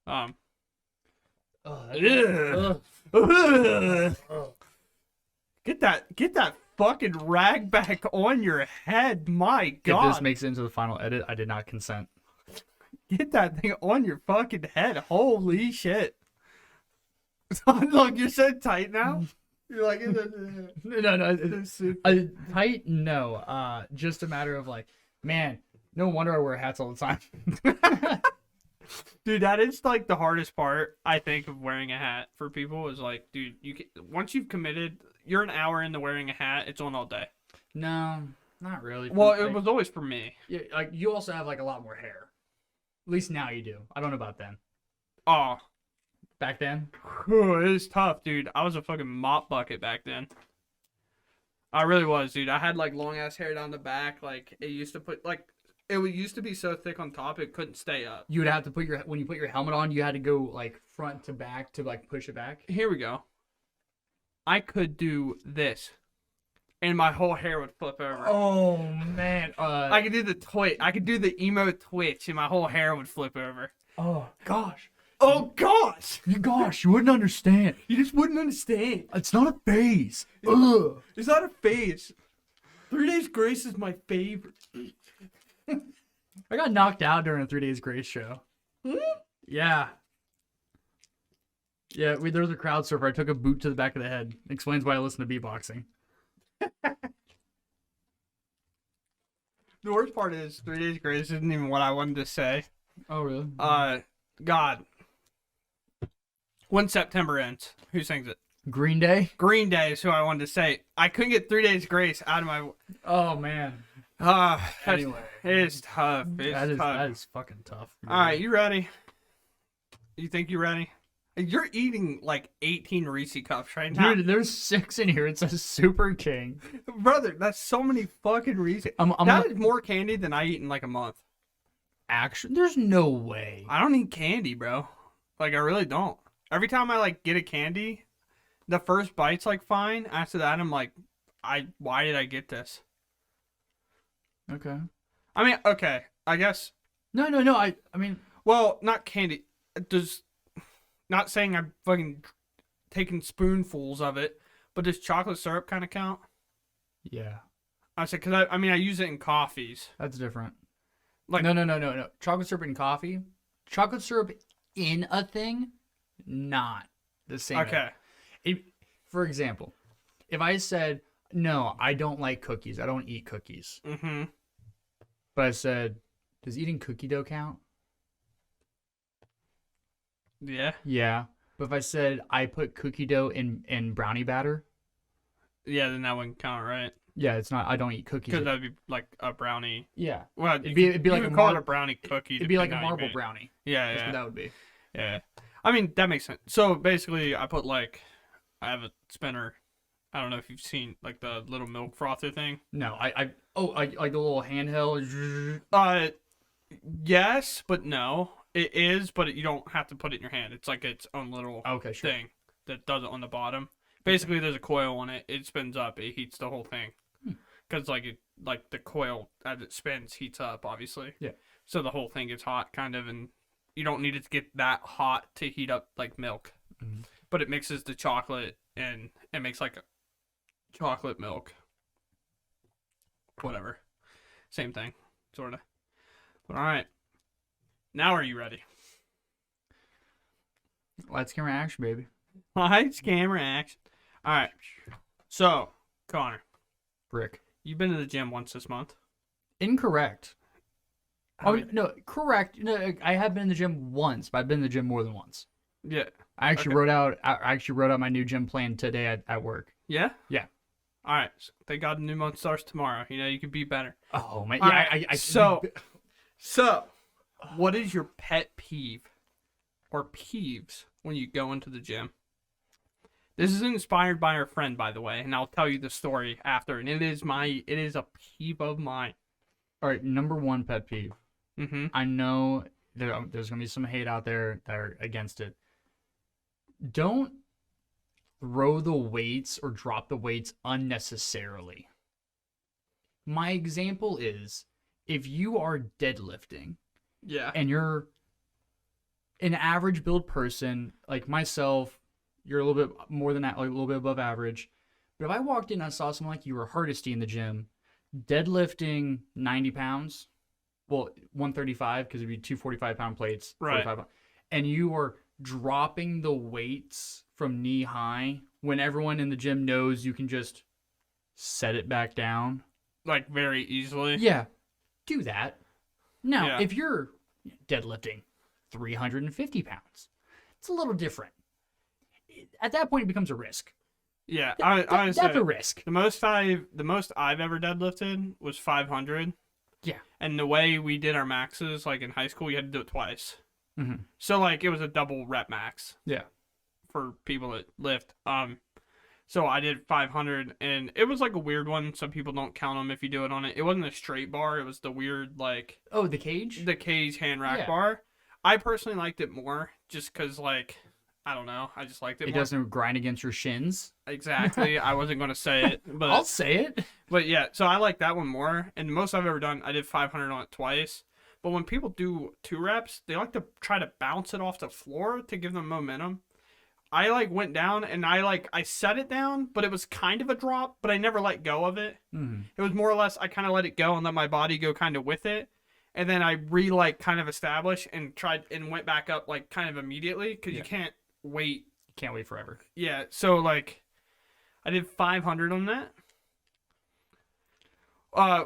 Um. Ugh. Ugh. Get that fucking rag back on your head. My If this God. makes it into the final edit, I did not consent. Get that thing on your fucking head. Holy shit. Look, you're so tight now. You're like, No. Tight? No. Just a matter of like, man, no wonder I wear hats all the time. dude, that is like the hardest part, I think, of wearing a hat for people is like, dude, once you've committed, you're an hour into wearing a hat, it's on all day. No, not really. Well, it was always for me. Yeah, like you also have like a lot more hair. At least now you do. I don't know about then. Oh, Back then? it was tough, dude. I was a fucking mop bucket back then. I really was, dude. I had like long ass hair down the back. Like it used to be so thick on top it couldn't stay up. You would have to when you put your helmet on, you had to go like front to back to like push it back. Here we go. I could do this, and my whole hair would flip over. Oh man. I could do the twitch. I could do the emo twitch, and my whole hair would flip over. Oh gosh. Oh gosh! Gosh, you wouldn't understand. You just wouldn't understand. It's not a phase. Ugh. It's not a phase. 3 Days Grace is my favorite. I got knocked out during a 3 Days Grace show. Yeah. Yeah, there was a crowd surfer. I took a boot to the back of the head. Explains why I listen to beatboxing. The worst part is 3 Days Grace isn't even what I wanted to say. Oh, really? God. When September ends, who sings it? Green Day? Green Day is who I wanted to say. I couldn't get 3 Days Grace out of my. Oh, man. Anyway, it's tough. It's tough. That is fucking tough. All right, you ready? You think you're ready? You're eating like 18 Reese cups right now. Dude, there's 6 in here. It says Super King. Brother, that's so many fucking Reese. That is more candy than I eat in like a month. Actually, there's no way. I don't eat candy, bro. Like, I really don't. Every time I like get a candy, the first bite's like fine. After that, I'm like, why did I get this? Okay. I mean, okay, I guess. No. I mean, well, not candy. Not saying I'm fucking taking spoonfuls of it, but does chocolate syrup kind of count? yeah. I said, because I use it in coffees. That's different. Like, No. Chocolate syrup in coffee. Chocolate syrup in a thing, not the same. Okay. For example, if I said, no, I don't like cookies. I don't eat cookies. Mm-hmm. But I said, does eating cookie dough count? Yeah. Yeah. But if I said I put cookie dough in brownie batter? Yeah, then that wouldn't count, right? Yeah, it's not. I don't eat cookies. Because that'd be like a brownie. Yeah. Well, It'd be like you call it a brownie cookie. It'd be like a depending on how you marble make it. brownie. Yeah, That's yeah. what that would be. Yeah. I mean, that makes sense. So basically, I put like, I have a spinner. I don't know if you've seen like the little milk frother thing. No, I like the little handheld. Yes, but no. It is, but you don't have to put it in your hand. It's like its own little Okay, sure. thing that does it on the bottom. Basically, there's a coil on it. It spins up. It heats the whole thing. Because like the coil as it spins heats up, obviously. Yeah. So the whole thing gets hot, kind of, and you don't need it to get that hot to heat up like milk. Mm-hmm. But it mixes the chocolate and it makes like a chocolate milk. Whatever. Same thing, sort of. But all right. Now are you ready? Lights, camera, action, baby. Lights, camera, action. All right. So, Connor, Brick. you've been to the gym once this month. Incorrect. How Oh many- no, correct. No, I have been in the gym once, but I've been in the gym more than once. Yeah. I actually Okay. wrote out my new gym plan today at work. Yeah? Yeah. All right. So thank God the new month starts tomorrow. You know, you could be better. Oh man, All yeah. right, I So, what is your pet peeve or peeves when you go into the gym? This is inspired by our friend, by the way, and I'll tell you the story after. And it is a peeve of mine. All right, number one pet peeve. Mm-hmm. I know there's gonna be some hate out there that are against it. Don't throw the weights or drop the weights unnecessarily. My example is if you are deadlifting Yeah. and you're an average build person like myself, you're a little bit more than that, like a little bit above average. But if I walked in and I saw someone like you or Hardesty in the gym, deadlifting 90 pounds, well, 135 because it'd be 245-pound plates, Right. 45 and you are dropping the weights from knee high when everyone in the gym knows you can just set it back down. Like very easily. Yeah, do that. Now, Yeah. if you're deadlifting 350 pounds, it's a little different. At that point, it becomes a risk. Yeah, That's a risk. the most I've ever deadlifted was 500. Yeah. And the way we did our maxes, like in high school, you had to do it twice. Mm-hmm. So like it was a double rep max Yeah. for people that lift. So I did 500, and it was like a weird one. Some people don't count them if you do it on it. It wasn't a straight bar. It was the weird like Oh, the cage? the cage hand rack Yeah. bar. I personally liked it more just because like I don't know. I just liked it It more. doesn't grind against your shins. Exactly. I wasn't going to say it, but I'll say it. But yeah, so I like that one more. And the most I've ever done, I did 500 on it twice. But when people do 2 reps, they like to try to bounce it off the floor to give them momentum. I like went down and I set it down, but it was kind of a drop, but I never let go of it. Mm-hmm. It was more or less I kind of let it go and let my body go kind of with it. And then I kind of established and tried and went back up like kind of immediately because you can't wait. Can't wait forever. Yeah, so like I did 500 on that.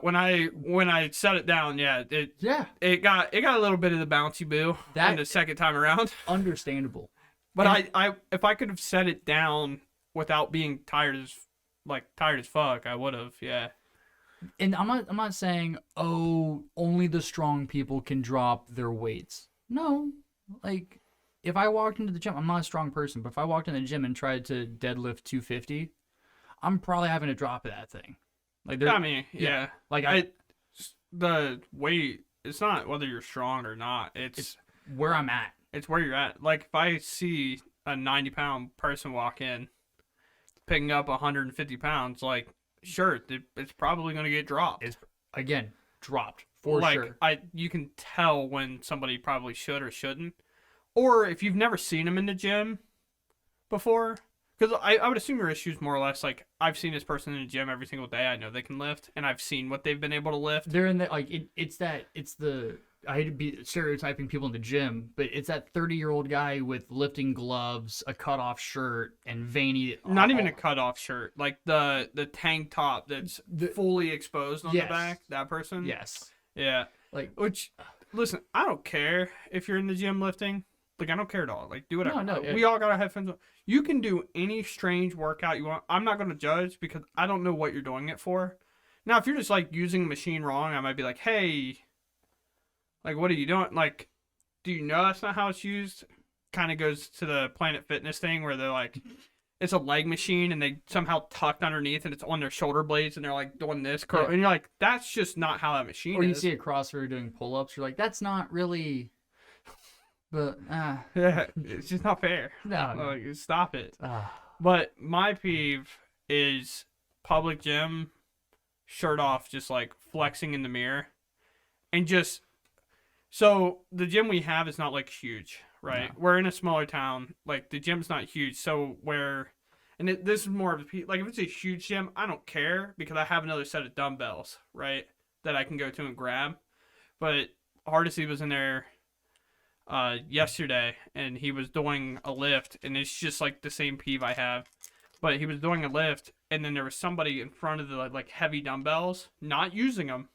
When I set it down, it got a little bit of the bouncy boo on the second time around. Understandable. But I if I could have set it down without being tired as fuck, I would have. Yeah. And I'm not saying, oh, only the strong people can drop their weights. No. Like if I walked into the gym, I'm not a strong person, but if I walked in the gym and tried to deadlift 250, I'm probably having to drop that thing. Like I mean, yeah. Like the weight, it's not whether you're strong or not. It's where I'm at. It's where you're at. Like if I see a 90-pound person walk in picking up 150 pounds, like sure, it's probably going to get dropped. It's again dropped for sure. You can tell when somebody probably should or shouldn't. Or if you've never seen them in the gym before, because I would assume your issue is more or less like I've seen this person in the gym every single day. I know they can lift, and I've seen what they've been able to lift. They're in the I hate to be stereotyping people in the gym, but it's that 30-year-old guy with lifting gloves, a cutoff shirt, and veiny. Not even a cutoff shirt, like the tank top that's fully exposed on the back. That person. Yes. Yeah. Which, listen, I don't care if you're in the gym lifting. Like I don't care at all. Like do whatever. No, we all gotta have fun. You can do any strange workout you want. I'm not gonna judge because I don't know what you're doing it for. Now, if you're just like using the machine wrong, I might be like, hey, like what are you doing? Like, do you know that's not how it's used? Kind of goes to the Planet Fitness thing where they're like, it's a leg machine and they somehow tucked underneath and it's on their shoulder blades and they're like doing this curl. And you're like, that's just not how that machine is. Or you see a CrossFitter doing pull-ups, you're like, that's not really. But yeah, it's just not fair. No. Like, stop it. But my peeve is public gym, shirt off, just like flexing in the mirror, and just so the gym we have is not like huge, right? No. We're in a smaller town, like the gym's not huge, so this is more of a like if it's a huge gym, I don't care because I have another set of dumbbells, right, that I can go to and grab. But Hardesty was in there yesterday and he was doing a lift and it's just like the same peeve I have, but he was doing a lift and then there was somebody in front of the like heavy dumbbells not using them,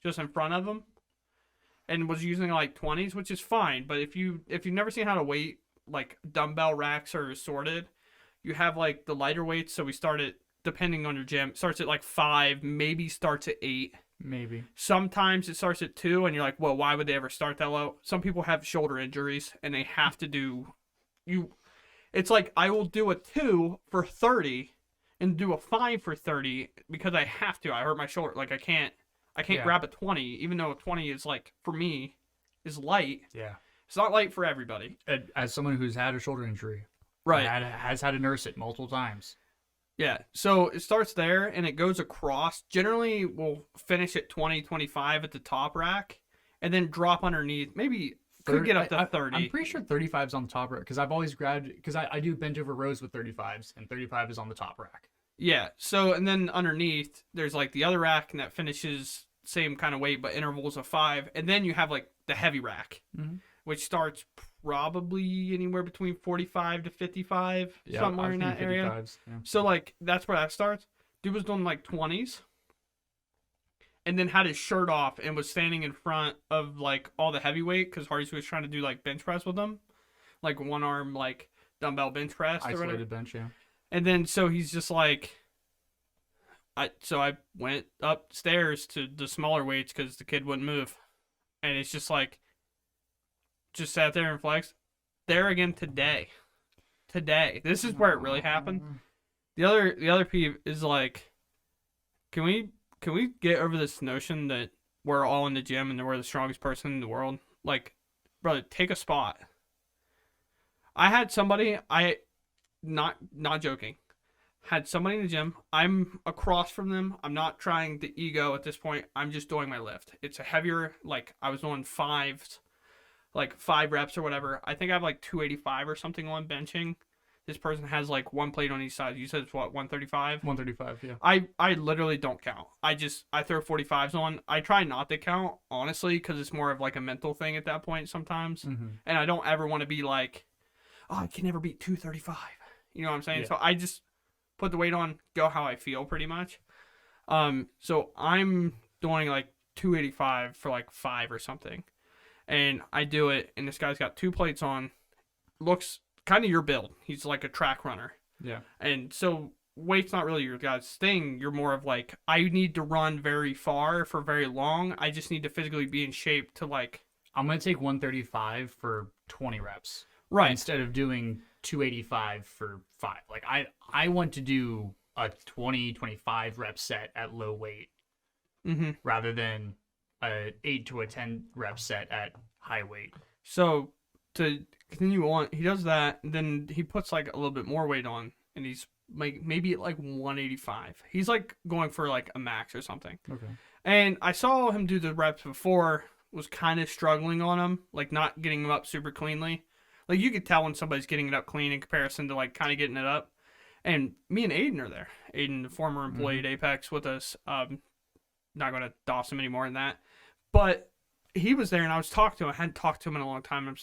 just in front of them, and was using like 20s, which is fine. But if you've never seen how to weight, like dumbbell racks are sorted, you have like the lighter weights, so we start at, depending on your gym, starts at like 5, maybe starts at 8. Maybe. Sometimes it starts at 2, and you're like, well, why would they ever start that low? Some people have shoulder injuries, and they have to do... It's like, I will do a 2 for 30, and do a 5 for 30, because I have to. I hurt my shoulder. Like, I can't grab a 20, even though a 20 is, like, for me, is light. Yeah. It's not light for everybody. As someone who's had a shoulder injury. Right. Has had to nurse it multiple times. Yeah, so it starts there and it goes across. Generally, we'll finish at 20, 25 at the top rack and then drop underneath, maybe Could get up to I'm 30. pretty sure 35 is on the top rack because I've always grabbed because I do bent over rows with 35s and 35 is on the top rack. Yeah. So and then underneath there's like the other rack and that finishes same kind of weight but intervals of 5, and then you have like the heavy rack, which starts probably anywhere between 45 to 55, somewhere in that area. Yeah. So like that's where that starts. Dude was doing like 20s. And then had his shirt off and was standing in front of like all the heavyweight because Hardy's was trying to do like bench press with them, like one arm like dumbbell bench press. Isolated bench, yeah. And then so he's just like, I went upstairs to the smaller weights because the kid wouldn't move, and it's just like, just sat there and flexed. There again today. This is where it really happened. The other peeve is like, can we get over this notion that we're all in the gym and that we're the strongest person in the world? Like, brother, take a spot. I had somebody, not joking, had somebody in the gym. I'm across from them. I'm not trying to ego at this point. I'm just doing my lift. It's a heavier, like I was doing 5s, like 5 reps or whatever. I think I have like 285 or something on benching. This person has like one plate on each side. You said it's what, 135? 135, yeah. I literally don't count. I throw 45s on. I try not to count, honestly, because it's more of like a mental thing at that point sometimes. And I don't ever want to be like, oh, I can never beat 235. You know what I'm saying? Yeah. So I just put the weight on, go how I feel pretty much. So I'm doing like 285 for like 5 or something. And I do it, and this guy's got 2 plates on. Looks kind of your build. He's like a track runner. Yeah. And so weight's not really your guy's thing. You're more of like, I need to run very far for very long. I just need to physically be in shape to like. I'm going to take 135 for 20 reps. Right. Instead of doing 285 for 5. Like I want to do a 20-25 rep set at low weight rather than a 8 to a 10 rep set at high weight. So to continue on, he does that, and then he puts like a little bit more weight on, and he's like maybe at like 185. He's like going for like a max or something. Okay. And I saw him do the reps before, was kind of struggling on him, like not getting them up super cleanly. Like you could tell when somebody's getting it up clean in comparison to like kind of getting it up. And me and Aiden are there. Aiden, the former employee at Apex with us. Not going to doss him any more than that. But he was there, and I was talking to him. I hadn't talked to him in a long time. I'm